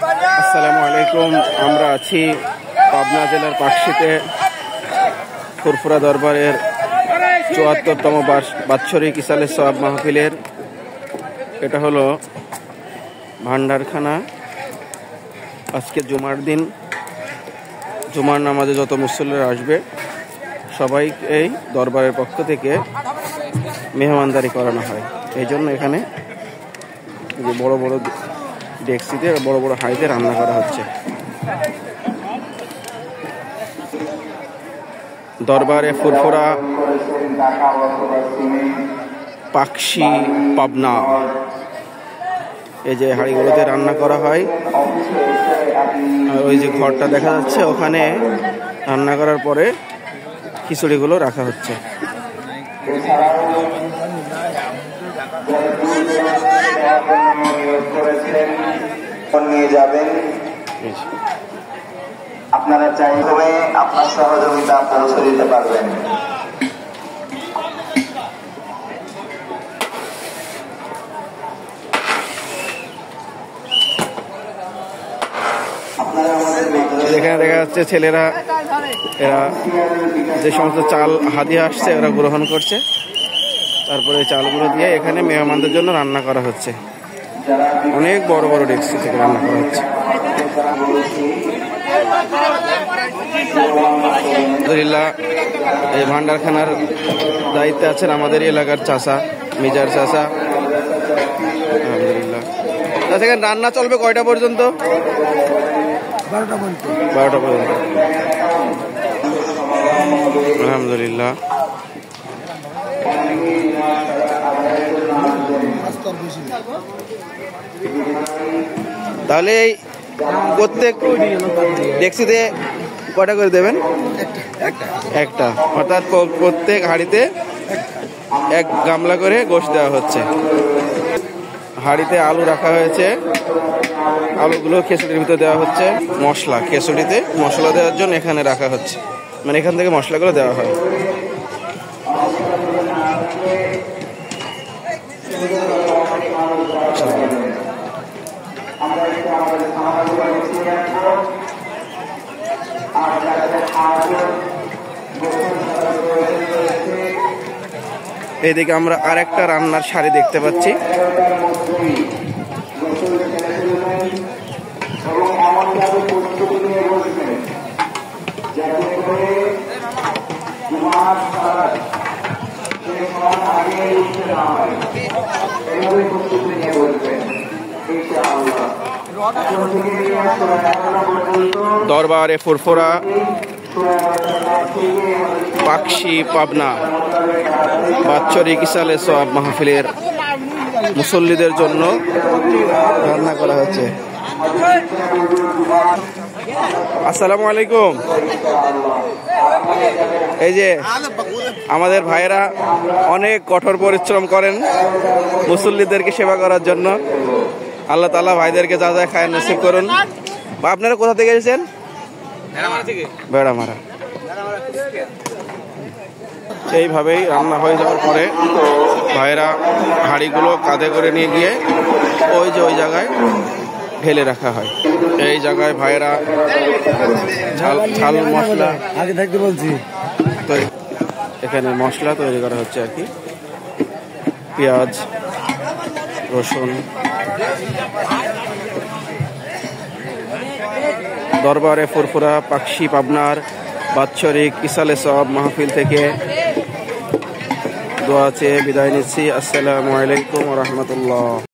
আসসালামু আলাইকুম। আমরা আছি পাবনা জেলার পাকশীতে ফুরফুরা দরবারের ৭৪তম বাৎসরিক ইসালে সওয়াব মাহফিলের। এটা হলো ভান্ডারখানা। আজকে জুমার দিন, জুমার নামাজে যত মুসল্লিরা আসবে সবাই এই দরবারের পক্ষ থেকে মেহমানদারি করানো হয়। এই জন্য এখানে বড় বড় ডেকচিতে বড় বড় হাঁড়িতে রান্না করা হচ্ছে। দরবারে ফুরফুরা পাকশী পাবনা, এই যে হাঁড়িগুলোতে রান্না করা হয়। আর ওই যে ঘরটা দেখা যাচ্ছে, ওখানে রান্না করার পরে খিচুড়িগুলো রাখা হচ্ছে। নিয়ে যাবেন, আপনারা চাইলে আপনার সহযোগিতা পৌঁছে দিতে পারবেন। এখানে দেখা যাচ্ছে ছেলেরা, এরা যে সমস্ত চাল হাদিয়া আসছে ওরা গ্রহণ করছে। তারপরে চালগুলো দিয়ে এখানে মেহমানদের জন্য রান্না করা হচ্ছে। অনেক বড় বড় ডেকচি থেকে রান্না করা হচ্ছে। আলহামদুলিল্লাহ, এই ভান্ডারখানার দায়িত্বে আছেন আমাদের এলাকার চাচা, মিজার চাচা। আলহামদুলিল্লাহ। এখানে রান্না চলবে কয়টা পর্যন্ত? 12টা পর্যন্ত। আলহামদুলিল্লাহ। তাহলে এই প্রত্যেক ডেকচিতে কয়টা করে দেবেন? একটা। অর্থাৎ প্রত্যেক হাঁড়িতে এক গামলা করে গোশত দেওয়া হচ্ছে। হাঁড়িতে আলু রাখা হয়েছে, আলুগুলো খিচুড়ির ভিতরে দেওয়া হচ্ছে। মশলা, খিচুড়িতে মশলা দেওয়ার জন্য এখানে রাখা হচ্ছে, মানে এখান থেকে মশলাগুলো দেওয়া হয়। এইদিকে আমরা আরেকটা রান্নার শাড়ি দেখতে পাচ্ছি। দরবারে ফুরফুরা পাকশী পাবনা বাৎসরিক ইসালে সওয়াব মাহফিলের মুসল্লিদের জন্য রান্না করা হচ্ছে। আসসালামু আলাইকুম। এই যে আমাদের ভাইয়েরা অনেক কঠোর পরিশ্রম করেন মুসল্লিদেরকে সেবা করার জন্য। আল্লাহ তাআলা ভাইদেরকে যা যা খায় নসিব করুন। আপনারা কোথা থেকে এসেছেন? বেড়ামারা। এইভাবেই রান্না হয়ে যাওয়ার পরে ভাইয়েরা হাঁড়িগুলো কাঁধে করে নিয়ে গিয়ে ওই যে ওই জায়গায় ঢেলে রাখা হয়। এই জায়গায় ভাইয়েরা ঝাল মশলা আগে থাকতে বলছি, এখানে মশলা তৈরি করা হচ্ছে আর কি। পেঁয়াজ, রসুন। দরবারে ফুরফুরা পাকশী পাবনার বাৎসরিক ইসালে সওয়াব মাহফিল থেকে দোয়া চেয়ে বিদায় নিচ্ছি। আসসালামু আলাইকুম ওয়া রাহমাতুল্লাহ।